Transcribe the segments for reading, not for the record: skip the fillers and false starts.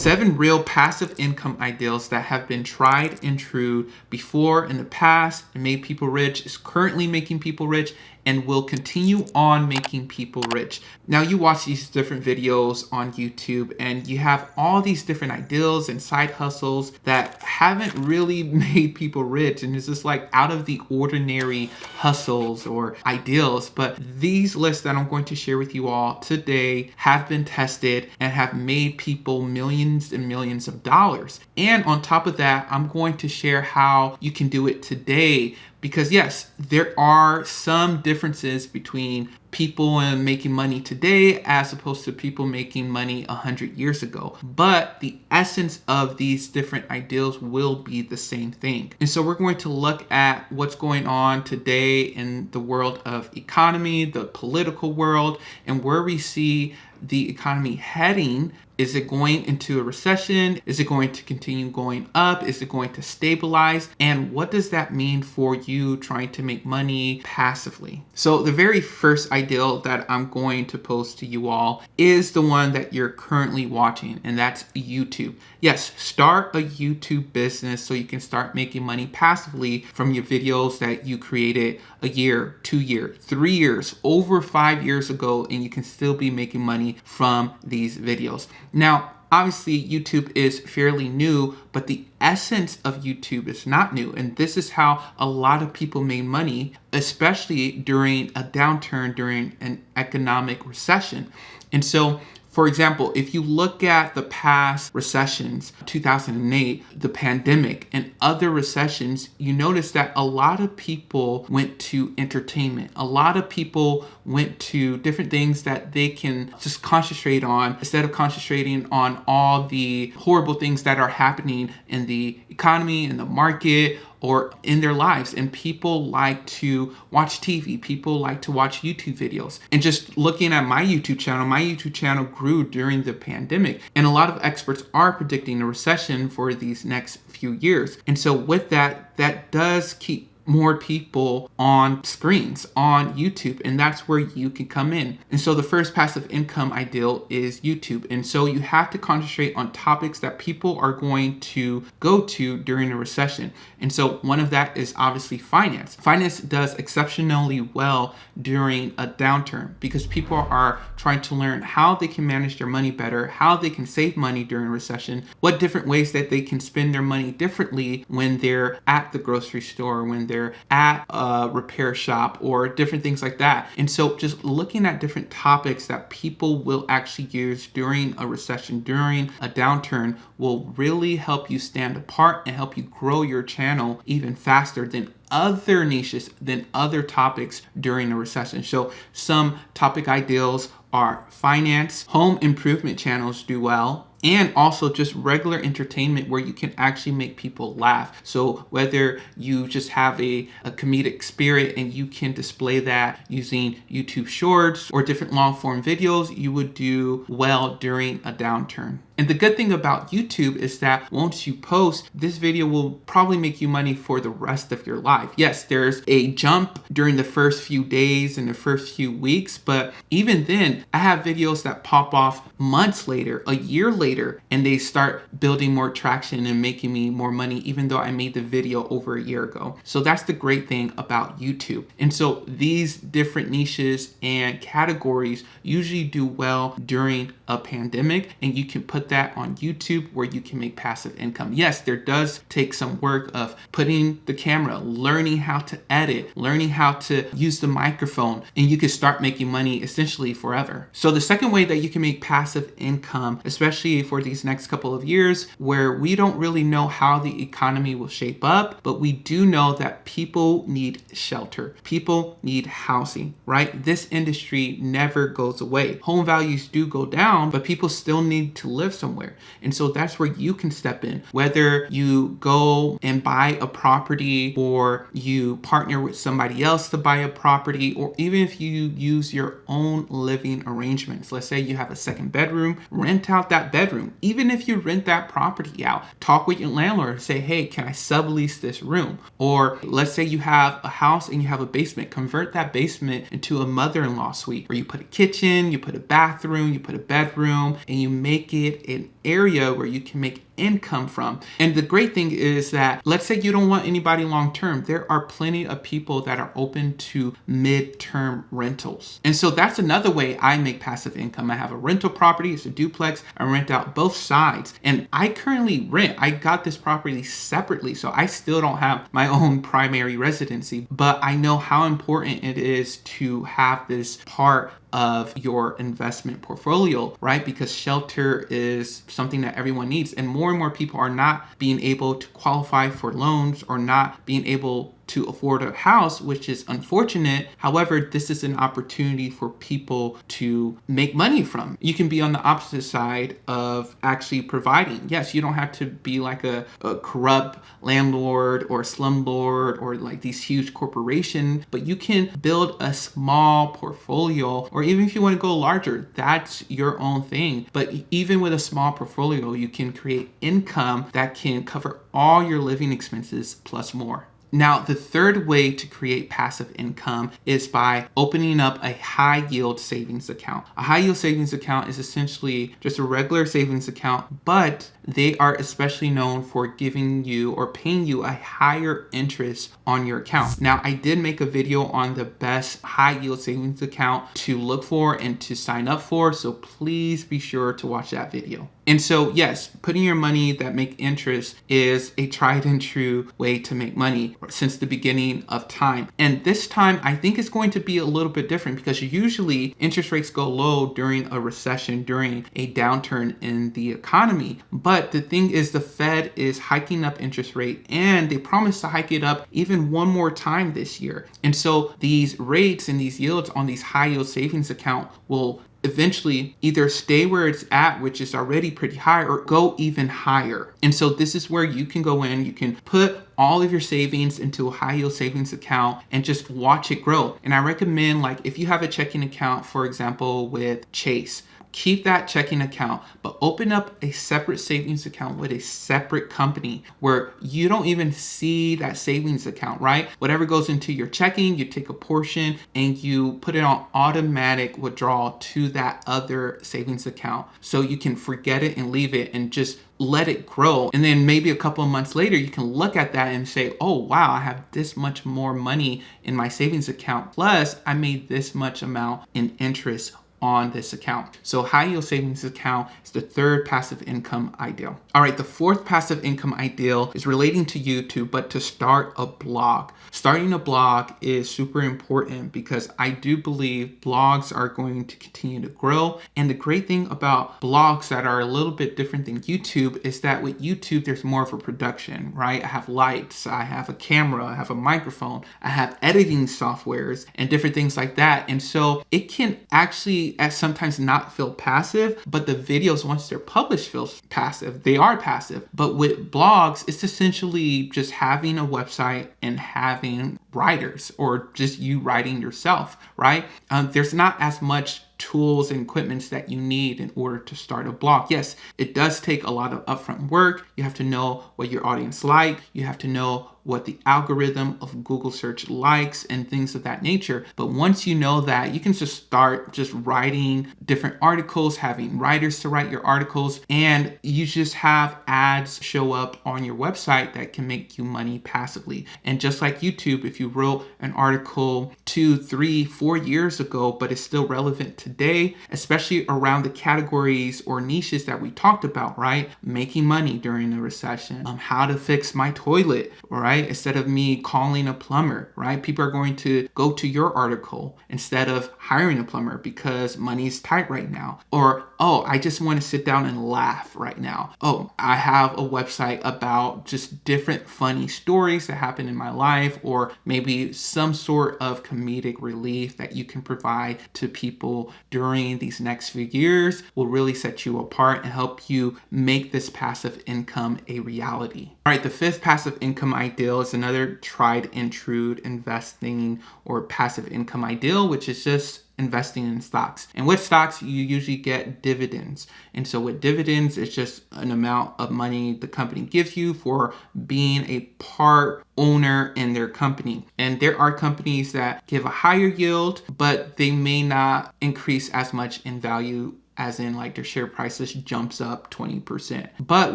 7 real passive income ideals that have been tried and true before in the past and made people rich, is currently making people rich, and will continue on making people rich. Now you watch these different videos on YouTube and you have all these different ideals and side hustles that haven't really made people rich, and it's just like out of the ordinary hustles or ideals. But these lists that I'm going to share with you all today have been tested and have made people millions and millions of dollars. And on top of that, I'm going to share how you can do it today. Because yes, there are some differences between people making money today as opposed to people making money 100 years ago. But the essence of these different ideals will be the same thing. And so we're going to look at what's going on today in the world of economy, the political world, and where we see the economy heading. Is it going into a recession? Is it going to continue going up? Is it going to stabilize? And what does that mean for you trying to make money passively? So the very first ideal that I'm going to pose to you all is the one that you're currently watching, and that's YouTube. Yes, start a YouTube business so you can start making money passively from your videos that you created a year, 2 years, 3 years, over 5 years ago, and you can still be making money from these videos. Now, obviously, YouTube is fairly new, but the essence of YouTube is not new. And this is how a lot of people made money, especially during a downturn, during an economic recession. And so, for example, if you look at the past recessions, 2008, the pandemic, and other recessions, you notice that a lot of people went to entertainment. A lot of people went to different things that they can just concentrate on instead of concentrating on all the horrible things that are happening in the economy, in the market, or in their lives. And people like to watch TV. People like to watch YouTube videos. And just looking at my YouTube channel grew during the pandemic. And a lot of experts are predicting a recession for these next few years. And so with that does keep more people on screens, on YouTube, and that's where you can come in. And so the first passive income ideal is YouTube. And so you have to concentrate on topics that people are going to go to during a recession. And so one of that is obviously finance. Finance does exceptionally well during a downturn because people are trying to learn how they can manage their money better, how they can save money during a recession, what different ways that they can spend their money differently when they're at the grocery store, when they're at a repair shop, or different things like that. And so just looking at different topics that people will actually use during a recession, during a downturn, will really help you stand apart and help you grow your channel even faster than other niches, than other topics during a recession. So some topic ideals are finance, home improvement channels do well, and also just regular entertainment where you can actually make people laugh. So whether you just have a comedic spirit and you can display that using YouTube shorts or different long form videos, you would do well during a downturn. And the good thing about YouTube is that once you post, this video will probably make you money for the rest of your life. Yes, there's a jump during the first few days and the first few weeks, but even then, I have videos that pop off months later, a year later, and they start building more traction and making me more money, even though I made the video over a year ago. So that's the great thing about YouTube. And so these different niches and categories usually do well during a pandemic, and you can put that on YouTube where you can make passive income. Yes, there does take some work of putting the camera, learning how to edit, learning how to use the microphone, and you can start making money essentially forever. So the second way that you can make passive income, especially for these next couple of years where we don't really know how the economy will shape up, but we do know that people need shelter. People need housing, right? This industry never goes away. Home values do go down, but people still need to live somewhere. And so that's where you can step in. Whether you go and buy a property, or you partner with somebody else to buy a property, or even if you use your own living arrangements. Let's say you have a second bedroom, rent out that bedroom. Even if you rent that property out, talk with your landlord and say, hey, can I sublease this room? Or let's say you have a house and you have a basement, convert that basement into a mother-in-law suite where you put a kitchen, you put a bathroom, you put a bedroom, and you make it an area where you can make income from. And the great thing is that, let's say you don't want anybody long term, there are plenty of people that are open to mid-term rentals. And so that's another way I make passive income. I have a rental property, it's a duplex. I rent out both sides, and I currently rent. I got this property separately, so I still don't have my own primary residency, but I know how important it is to have this part of your investment portfolio, right? Because shelter is something that everyone needs, and more people are not being able to qualify for loans or not being able to afford a house, which is unfortunate. However, this is an opportunity for people to make money from. You can be on the opposite side of actually providing. Yes, you don't have to be like a corrupt landlord or slumlord or like these huge corporations, but you can build a small portfolio, or even if you want to go larger, that's your own thing. But even with a small portfolio, you can create income that can cover all your living expenses plus more. Now, the third way to create passive income is by opening up a high yield savings account. A high yield savings account is essentially just a regular savings account, but they are especially known for giving you or paying you a higher interest on your account. Now, I did make a video on the best high yield savings account to look for and to sign up for, so please be sure to watch that video. And so, yes, putting your money that make interest is a tried and true way to make money since the beginning of time. And this time, I think it's going to be a little bit different because usually interest rates go low during a recession, during a downturn in the economy. But the thing is, the Fed is hiking up interest rate, and they promise to hike it up even one more time this year. And so these rates and these yields on these high yield savings account will eventually either stay where it's at, which is already pretty high, or go even higher. And so this is where you can go in, you can put all of your savings into a high yield savings account and just watch it grow. And I recommend, like, if you have a checking account, for example, with Chase, keep that checking account, but open up a separate savings account with a separate company where you don't even see that savings account, right? Whatever goes into your checking, you take a portion and you put it on automatic withdrawal to that other savings account. So you can forget it and leave it and just let it grow. And then maybe a couple of months later, you can look at that and say, oh, wow, I have this much more money in my savings account. Plus, I made this much amount in interest on this account. So high yield savings account is the third passive income ideal. All right, the fourth passive income ideal is relating to YouTube, but to start a blog. Starting a blog is super important because I do believe blogs are going to continue to grow. And the great thing about blogs that are a little bit different than YouTube is that with YouTube, there's more of a production, right? I have lights, I have a camera, I have a microphone, I have editing softwares and different things like that. And so it can actually sometimes not feel passive, but the videos, once they're published, feel passive. They are passive. But with blogs, it's essentially just having a website and having writers, or just you writing yourself, right? There's not as much tools and equipments that you need in order to start a blog. Yes, it does take a lot of upfront work. You have to know what your audience like. You have to know what the algorithm of Google search likes and things of that nature. But once you know that, you can just start just writing different articles, having writers to write your articles, and you just have ads show up on your website that can make you money passively. And just like YouTube, if you wrote an article 2, 3, 4 years ago, but it's still relevant today, especially around the categories or niches that we talked about, right? Making money during a recession, how to fix my toilet, right? Instead of me calling a plumber, right? People are going to go to your article instead of hiring a plumber because money is tight right now. Or, oh, I just want to sit down and laugh right now. Oh, I have a website about just different funny stories that happen in my life, or maybe some sort of comedic relief that you can provide to people during these next few years will really set you apart and help you make this passive income a reality. All right, the fifth passive income ideal is another tried and true investing or passive income ideal, which is just investing in stocks. And with stocks, you usually get dividends. And so with dividends, it's just an amount of money the company gives you for being a part owner in their company. And there are companies that give a higher yield, but they may not increase as much in value as in like their share prices jumps up 20%. But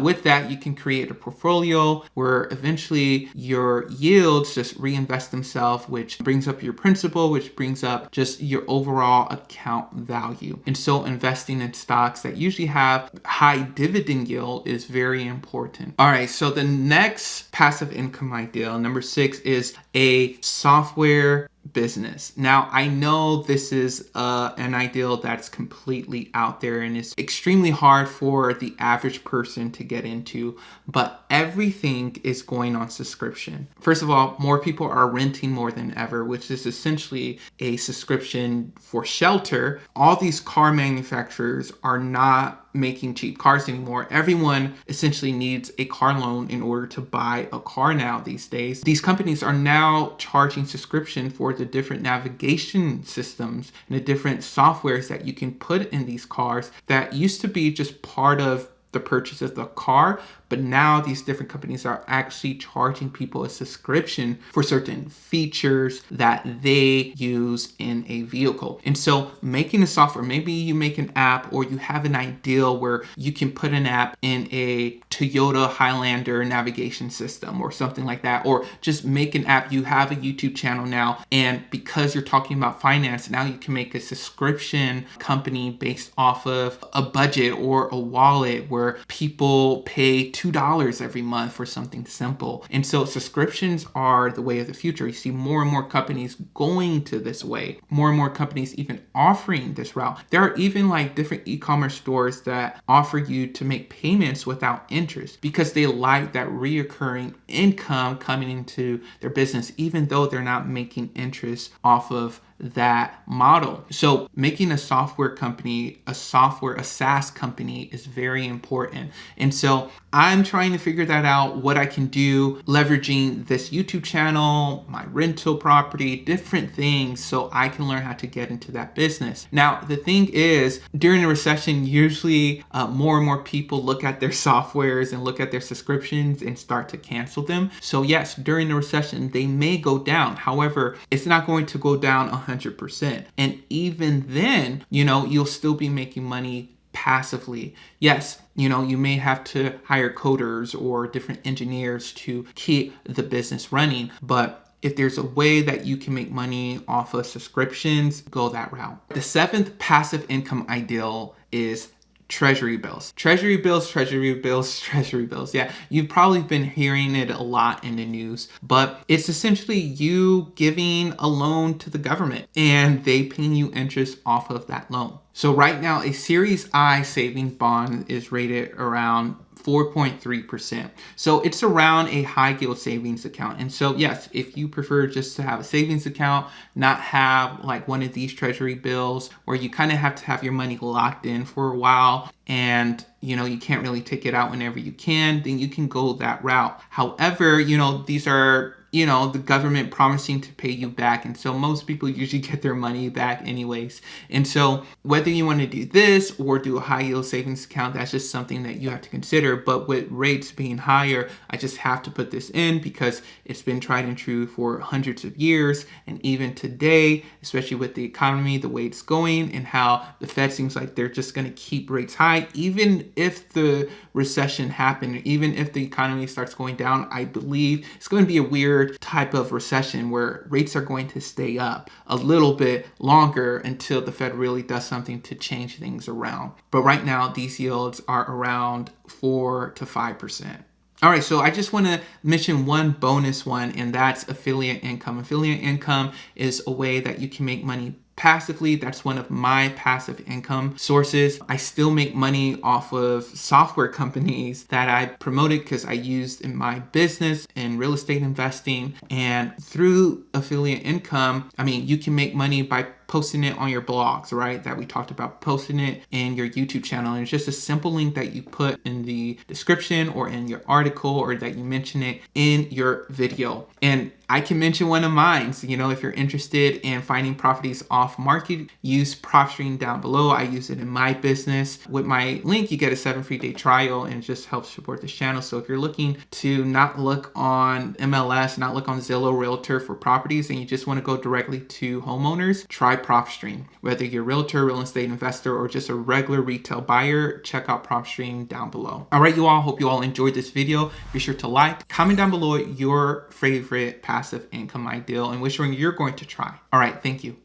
with that, you can create a portfolio where eventually your yields just reinvest themselves, which brings up your principal, which brings up just your overall account value. And so investing in stocks that usually have high dividend yield is very important. All right, so the next passive income ideal, number 6, is a software business. Now, I know this is an ideal that's completely out there and is extremely hard for the average person to get into, but everything is going on subscription. First of all, more people are renting more than ever, which is essentially a subscription for shelter. All these car manufacturers are not making cheap cars anymore. Everyone essentially needs a car loan in order to buy a car now these days. These companies are now charging subscription for the different navigation systems and the different softwares that you can put in these cars that used to be just part of the purchase of the car, but now these different companies are actually charging people a subscription for certain features that they use in a vehicle. And so making a software, maybe you make an app or you have an ideal where you can put an app in a Toyota Highlander navigation system or something like that, or just make an app. You have a YouTube channel now, and because you're talking about finance, now you can make a subscription company based off of a budget or a wallet where people pay $2 every month for something simple. And so subscriptions are the way of the future. You see more and more companies going to this way, more and more companies even offering this route. There are even like different e-commerce stores that offer you to make payments without interest because they like that reoccurring income coming into their business, even though they're not making interest off of that model. So making a software company, a SaaS company is very important. And so I'm trying to figure that out, what I can do, leveraging this YouTube channel, my rental property, different things, so I can learn how to get into that business. Now, the thing is, during a recession, usually more and more people look at their softwares and look at their subscriptions and start to cancel them. So yes, during the recession, they may go down. However, it's not going to go down 100%. And even then, you'll still be making money passively. Yes, you may have to hire coders or different engineers to keep the business running, but if there's a way that you can make money off of subscriptions, go that route. The 7th passive income ideal is Treasury bills. Treasury bills, Treasury bills, Treasury bills. Yeah, you've probably been hearing it a lot in the news, but it's essentially you giving a loan to the government and they paying you interest off of that loan. So right now, a Series I savings bond is rated around 4.3%. So it's around a high yield savings account. And so yes, if you prefer just to have a savings account, not have like one of these treasury bills where you kind of have to have your money locked in for a while and you can't really take it out whenever you can, then you can go that route. However, these are the government promising to pay you back. And so most people usually get their money back anyways. And so whether you want to do this or do a high yield savings account, that's just something that you have to consider. But with rates being higher, I just have to put this in because it's been tried and true for hundreds of years. And even today, especially with the economy, the way it's going and how the Fed seems like they're just going to keep rates high, even if the recession happened, even if the economy starts going down, I believe it's going to be a weird type of recession where rates are going to stay up a little bit longer until the Fed really does something to change things around. But right now, these yields are around 4 to 5%. All right, so I just want to mention one bonus one, and that's affiliate income. Affiliate income is a way that you can make money passively. That's one of my passive income sources. I still make money off of software companies that I promoted because I used in my business in real estate investing. And through affiliate income, you can make money by posting it on your blogs, right? That we talked about, posting it in your YouTube channel. And it's just a simple link that you put in the description or in your article or that you mention it in your video. And I can mention one of mine. So, if you're interested in finding properties off market, use PropStream down below. I use it in my business. With my link, you get a 7 free day trial, and it just helps support this channel. So if you're looking to not look on MLS, not look on Zillow Realtor for properties, and you just want to go directly to homeowners, try PropStream. Whether you're a realtor, real estate investor, or just a regular retail buyer, check out PropStream down below. All right, you all, hope you all enjoyed this video. Be sure to like, comment down below your favorite passive income ideal and which one you're going to try. All right, thank you.